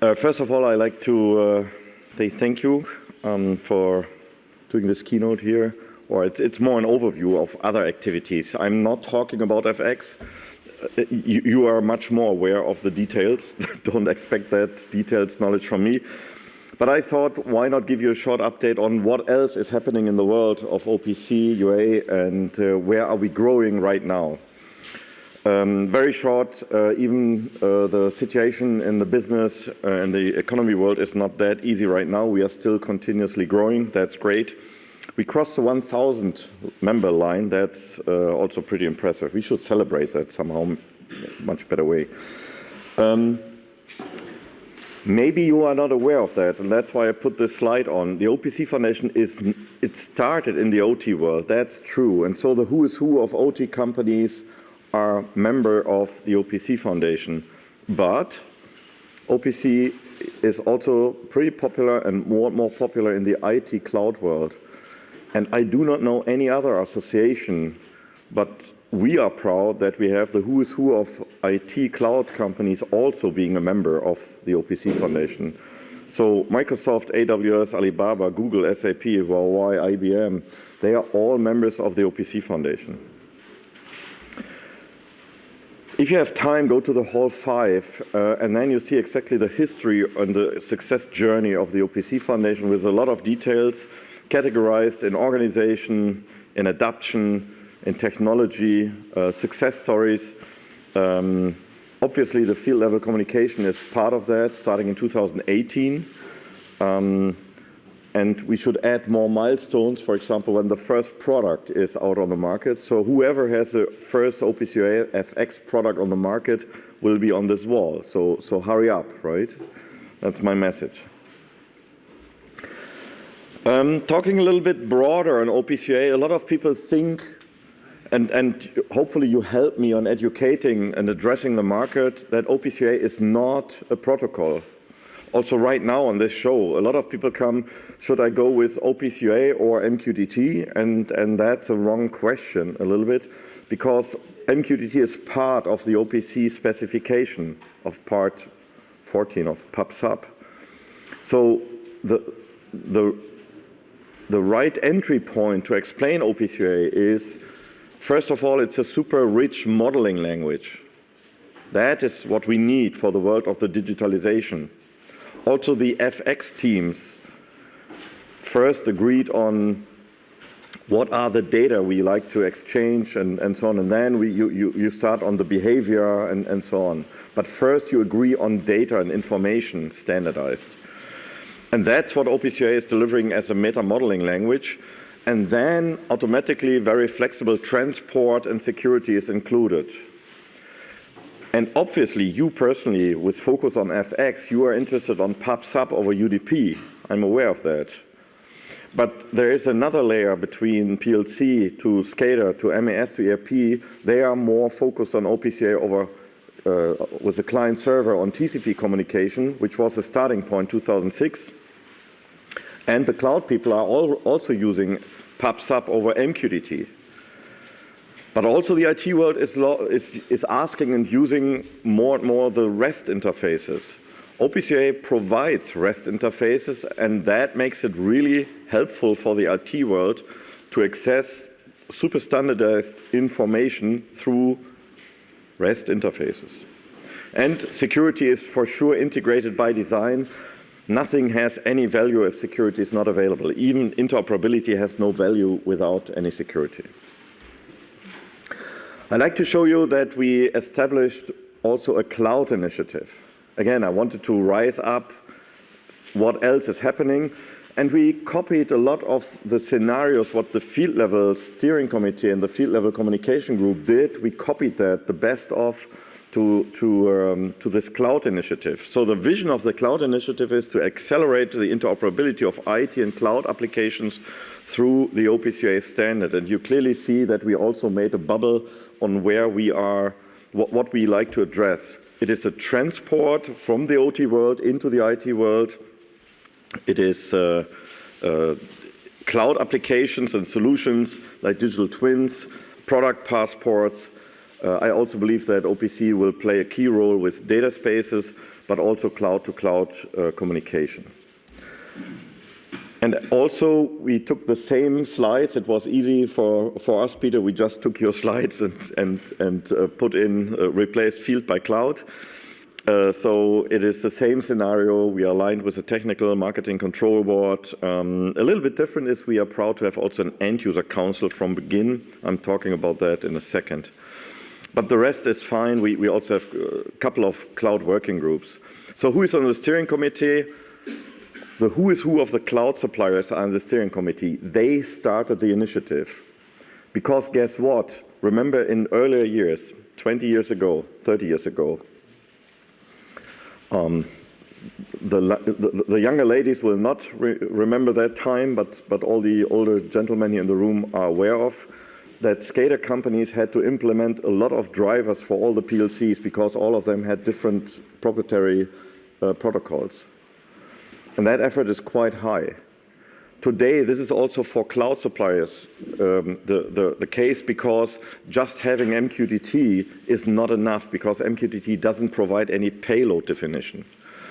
First of all, I'd like to say thank you for doing this keynote here, or it's more an overview of other activities. I'm not talking about FX. You are much more aware of the details. Don't expect that detailed knowledge from me. But I thought, why not give you a short update on what else is happening in the world of OPC, UA, and where are we growing right now. Very short, even the situation in the business and the economy world is not that easy right now. We are still continuously growing. That's great. We crossed the 1,000 member line. That's also pretty impressive. We should celebrate that somehow, much better way. Maybe you are not aware of that, and that's why I put this slide on. The OPC Foundation it started in the OT world. That's true. And so the who is who of OT companies are member of the OPC Foundation. But OPC is also pretty popular and more and more popular in the IT cloud world. And I do not know any other association, but we are proud that we have the who is who of IT cloud companies also being a member of the OPC Foundation. So Microsoft, AWS, Alibaba, Google, SAP, Huawei, IBM, they are all members of the OPC Foundation. If you have time, go to the Hall 5, and then you see exactly the history and the success journey of the OPC Foundation with a lot of details, categorized in organization, in adoption, in technology, success stories. Obviously, the field level communication is part of that, starting in 2018. And we should add more milestones, for example, when the first product is out on the market. So whoever has the first OPC UAFX product on the market will be on this wall. So hurry up, right? That's my message. Talking a little bit broader on OPC, a lot of people think, and hopefully you help me on educating and addressing the market, that OPC is not a protocol. Also right now on this show, a lot of people come, should I go with OPC or MQTT? And that's a wrong question a little bit, because MQTT is part of the OPC specification of part 14 of PubSub. So the right entry point to explain OPC is, first of all, it's a super rich modeling language. That is what we need for the world of the digitalization. Also, the FX teams first agreed on what are the data we like to exchange and so on, and then you start on the behavior and so on. But first you agree on data and information standardized. And that's what OPC is delivering as a meta modeling language. And then automatically very flexible transport and security is included. And obviously, you personally, with focus on FX, you are interested on PubSub over UDP. I'm aware of that. But there is another layer between PLC to SCADA to MES to ERP. They are more focused on OPC over with the client server on TCP communication, which was the starting point 2006. And the cloud people are also using PubSub over MQTT. But also the IT world is asking and using more and more the REST interfaces. OPC provides REST interfaces, and that makes it really helpful for the IT world to access super standardized information through REST interfaces. And security is for sure integrated by design. Nothing has any value if security is not available. Even interoperability has no value without any security. I'd like to show you that we established also a cloud initiative. Again, I wanted to rise up what else is happening, and we copied a lot of the scenarios what the field level steering committee and the field level communication group did. We copied that, the best of, to this cloud initiative. So the vision of the cloud initiative is to accelerate the interoperability of IT and cloud applications through the OPC standard. And you clearly see that we also made a bubble on where we are, what we like to address. It is a transport from the OT world into the IT world. It is cloud applications and solutions like digital twins, product passports, I also believe that OPC will play a key role with data spaces, but also cloud-to-cloud communication. And also, we took the same slides. It was easy for us, Peter. We just took your slides and put in replaced field by cloud. So it is the same scenario. We are aligned with the technical marketing control board. A little bit different is we are proud to have also an end-user council from begin. I'm talking about that in a second. But the rest is fine. We also have a couple of cloud working groups. So who is on the steering committee? The who is who of the cloud suppliers are on the steering committee. They started the initiative. Because guess what? Remember in earlier years, 20 years ago, 30 years ago, the younger ladies will not remember that time, but all the older gentlemen here in the room are aware of that SCADA companies had to implement a lot of drivers for all the PLCs because all of them had different proprietary protocols. And that effort is quite high. Today, this is also for cloud suppliers the case, because just having MQTT is not enough, because MQTT doesn't provide any payload definition.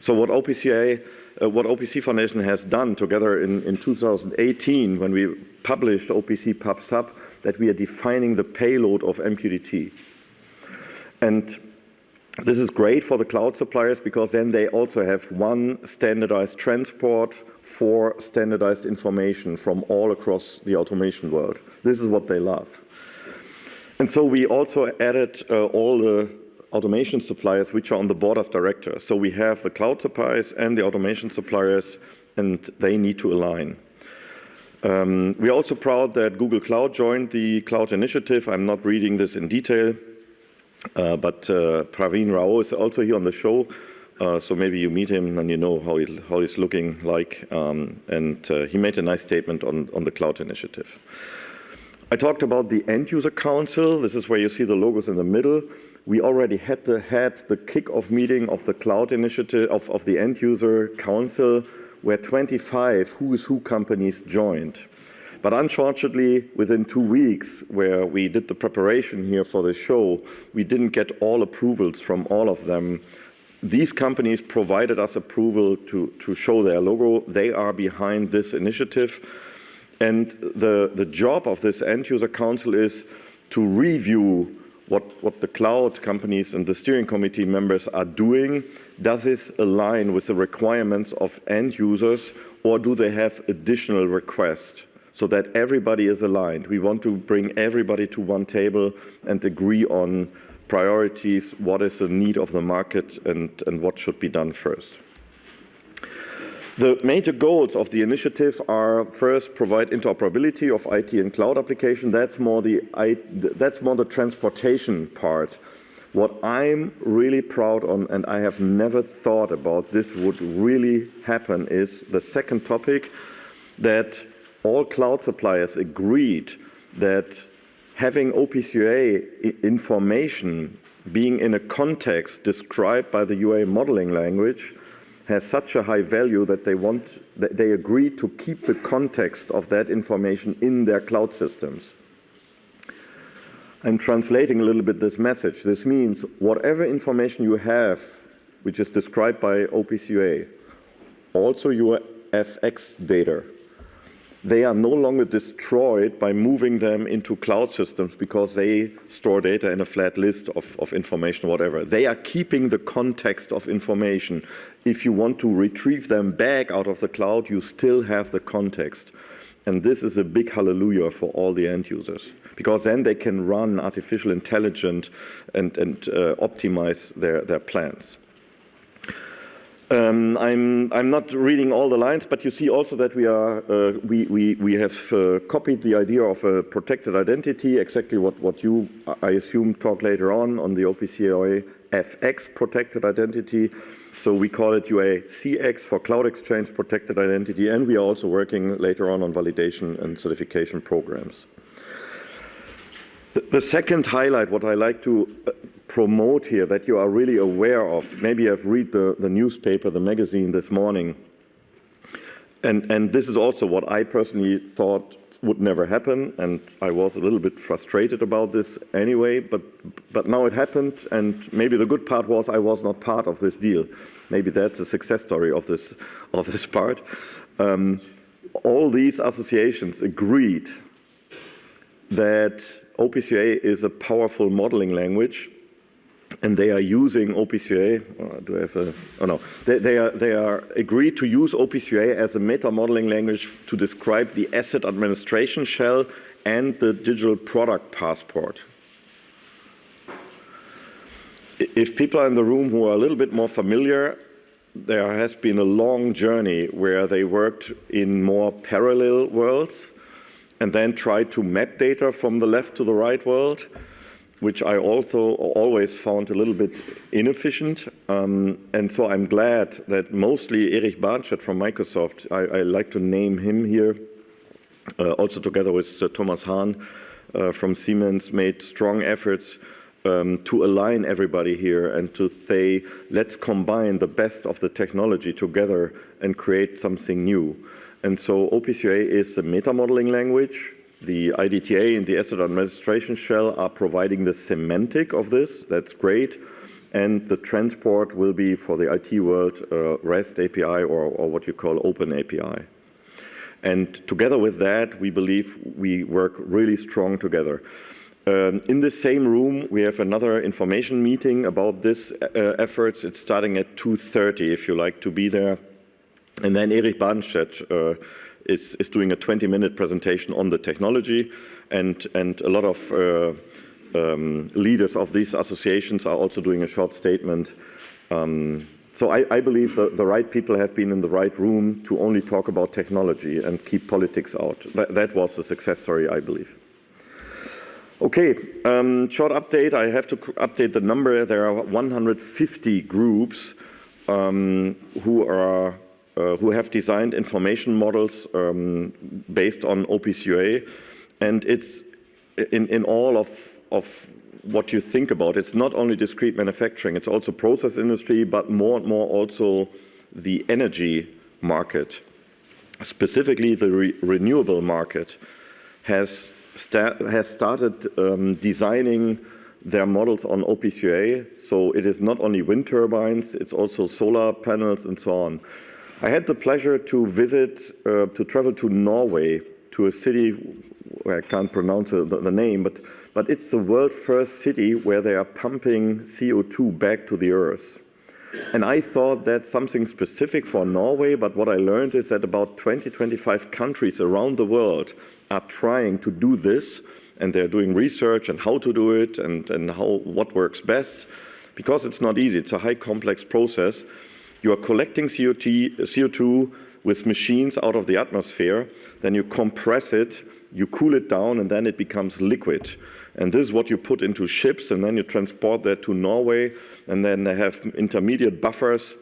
So what OPC Foundation has done together in 2018, when we published OPC PubSub, that we are defining the payload of MQTT. And this is great for the cloud suppliers, because then they also have one standardized transport for standardized information from all across the automation world. This is what they love. And so we also added all the automation suppliers which are on the board of directors. So we have the cloud suppliers and the automation suppliers, and they need to align. We are also proud that Google Cloud joined the cloud initiative. I'm not reading this in detail. But Praveen Rao is also here on the show, so maybe you meet him and you know how he's looking like. And he made a nice statement on the cloud initiative. I talked about the end-user council. This is where you see the logos in the middle. We already had the kick-off meeting of the cloud initiative, of the end-user council, where 25 who's who companies joined. But unfortunately, within 2 weeks, where we did the preparation here for the show, we didn't get all approvals from all of them. These companies provided us approval to show their logo. They are behind this initiative. And the job of this end-user council is to review what the cloud companies and the steering committee members are doing. Does this align with the requirements of end users, or do they have additional requests? So that everybody is aligned. We want to bring everybody to one table and agree on priorities, what is the need of the market, and what should be done first. The major goals of the initiative are, first, provide interoperability of IT and cloud application. That's more the transportation part. What I'm really proud on, and I have never thought about this would really happen, is the second topic, that all cloud suppliers agreed that having OPCUA information being in a context described by the UA modeling language has such a high value that they agreed to keep the context of that information in their cloud systems. I'm translating a little bit this message. This means whatever information you have, which is described by OPCUA, also UAFX data, they are no longer destroyed by moving them into cloud systems because they store data in a flat list of information, whatever. They are keeping the context of information. If you want to retrieve them back out of the cloud, you still have the context. And this is a big hallelujah for all the end users, because then they can run artificial intelligence and optimize their plans. I'm not reading all the lines, but you see also that we have copied the idea of a protected identity, exactly what you, I assume, talk later on the UAFX protected identity. So we call it UACX for Cloud Exchange Protected Identity, and we are also working later on validation and certification programs. The second highlight, what I like to promote here, that you are really aware of, maybe you have read the newspaper, the magazine this morning, and this is also what I personally thought would never happen, and I was a little bit frustrated about this anyway, but but now it happened, and maybe the good part was I was not part of this deal. Maybe that's a success story of this part. All these associations agreed that OPCA is a powerful modeling language, and they are using OPCA. Do I have a? Oh no, they are agreed to use OPCA as a meta modeling language to describe the asset administration shell and the digital product passport. If people are in the room who are a little bit more familiar, there has been a long journey where they worked in more parallel worlds and then tried to map data from the left to the right world, which I also always found a little bit inefficient. And so I'm glad that mostly Erich Barnstedt from Microsoft, I like to name him here, also together with Thomas Hahn from Siemens, made strong efforts to align everybody here and to say, let's combine the best of the technology together and create something new. And so OPCA is a meta-modeling language. The IDTA and the asset administration shell are providing the semantic of this. That's great. And the transport will be, for the IT world, REST API or what you call Open API. And together with that, we believe we work really strong together. In the same room, we have another information meeting about this efforts. It's starting at 2:30 if you like to be there. And then Erich Barnstedt is doing a 20-minute presentation on the technology, and a lot of leaders of these associations are also doing a short statement. So I believe the right people have been in the right room to only talk about technology and keep politics out. That was a success story, I believe. Okay, short update. I have to update the number. There are 150 groups who have designed information models based on OPCA, and it's in all of what you think about. It's not only discrete manufacturing, it's also process industry, but more and more also the energy market. Specifically, the renewable market has started designing their models on OPCA. So it is not only wind turbines, it's also solar panels and so on. I had the pleasure to to travel to Norway, to a city where I can't pronounce the name, but it's the world's first city where they are pumping CO2 back to the earth. And I thought that's something specific for Norway, but what I learned is that about 25 countries around the world are trying to do this, and they're doing research on how to do it and what works best, because it's not easy. It's a high complex process. You are collecting CO2 with machines out of the atmosphere, then you compress it, you cool it down, and then it becomes liquid. And this is what you put into ships, and then you transport that to Norway, and then they have intermediate buffers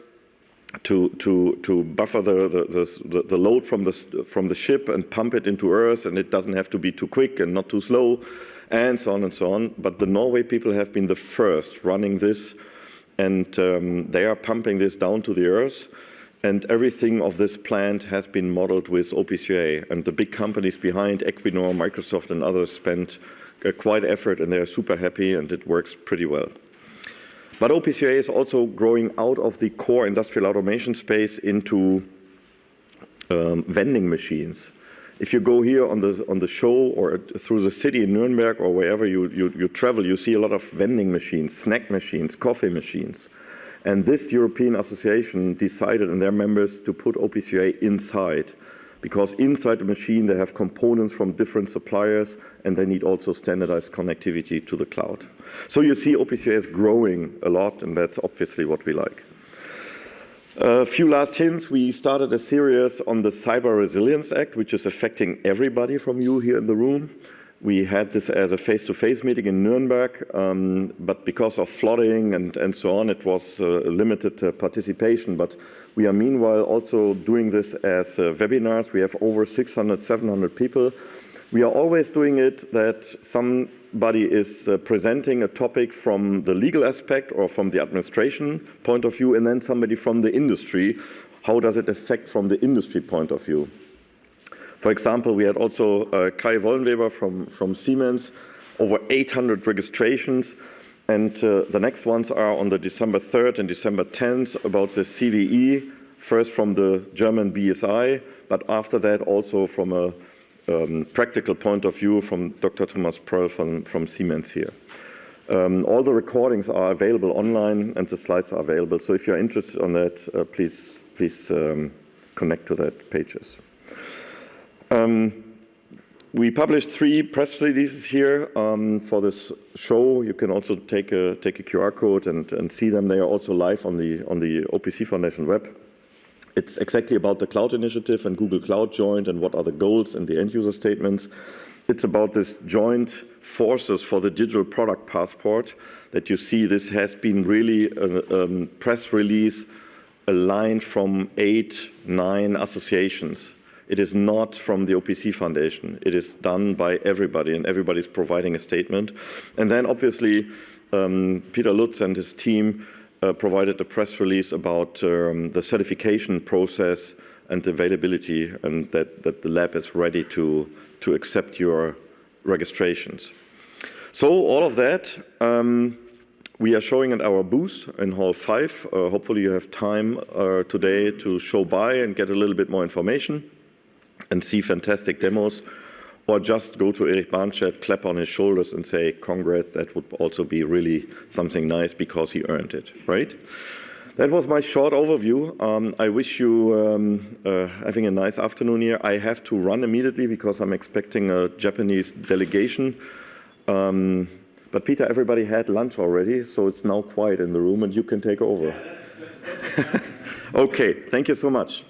to buffer the load from the ship and pump it into Earth, and it doesn't have to be too quick and not too slow, and so on and so on. But the Norway people have been the first running this, and they are pumping this down to the Earth. And everything of this plant has been modeled with OPCA. And the big companies behind, Equinor, Microsoft, and others, spent quite effort, and they're super happy, and it works pretty well. But OPCA is also growing out of the core industrial automation space into vending machines. If you go here on the show or through the city in Nuremberg or wherever you travel, you see a lot of vending machines, snack machines, coffee machines. And this European association decided and their members to put OPCA inside, because inside the machine they have components from different suppliers, and they need also standardized connectivity to the cloud. So you see OPCA is growing a lot, and that's obviously what we like. A few last hints. We started a series on the Cyber Resilience Act, which is affecting everybody from you here in the room. We had this as a face-to-face meeting in Nuremberg, but because of flooding and so on, it was limited participation. But we are meanwhile also doing this as webinars. We have over 600, 700 people. We are always doing it that somebody is presenting a topic from the legal aspect or from the administration point of view, and then somebody from the industry. How does it affect from the industry point of view? For example, we had also Kai Wollenweber from Siemens, over 800 registrations, And the next ones are on the December 3rd and December 10th about the CVE, first from the German BSI, but after that also from a practical point of view from Dr. Thomas Pröll from Siemens here. All the recordings are available online and the slides are available. So if you're interested on that, please connect to that pages. We published 3 press releases here for this show. You can also take a QR code and see them. They are also live on the OPC Foundation web. It's exactly about the cloud initiative and Google Cloud joint and what are the goals and the end user statements. It's about this joint forces for the digital product passport that you see. This has been really a press release aligned from 8, 9 associations. It is not from the OPC Foundation. It is done by everybody, and everybody's providing a statement. And then obviously Peter Lutz and his team provided a press release about the certification process and the availability, and that the lab is ready to accept your registrations. So all of that we are showing at our booth in Hall 5. Hopefully you have time today to show by and get a little bit more information and see fantastic demos, or just go to Erich Barnstedt, clap on his shoulders and say, congrats, that would also be really something nice because he earned it, right? That was my short overview. I wish you having a nice afternoon here. I have to run immediately because I'm expecting a Japanese delegation. But Peter, everybody had lunch already, so it's now quiet in the room and you can take over. Yeah, that's okay, thank you so much.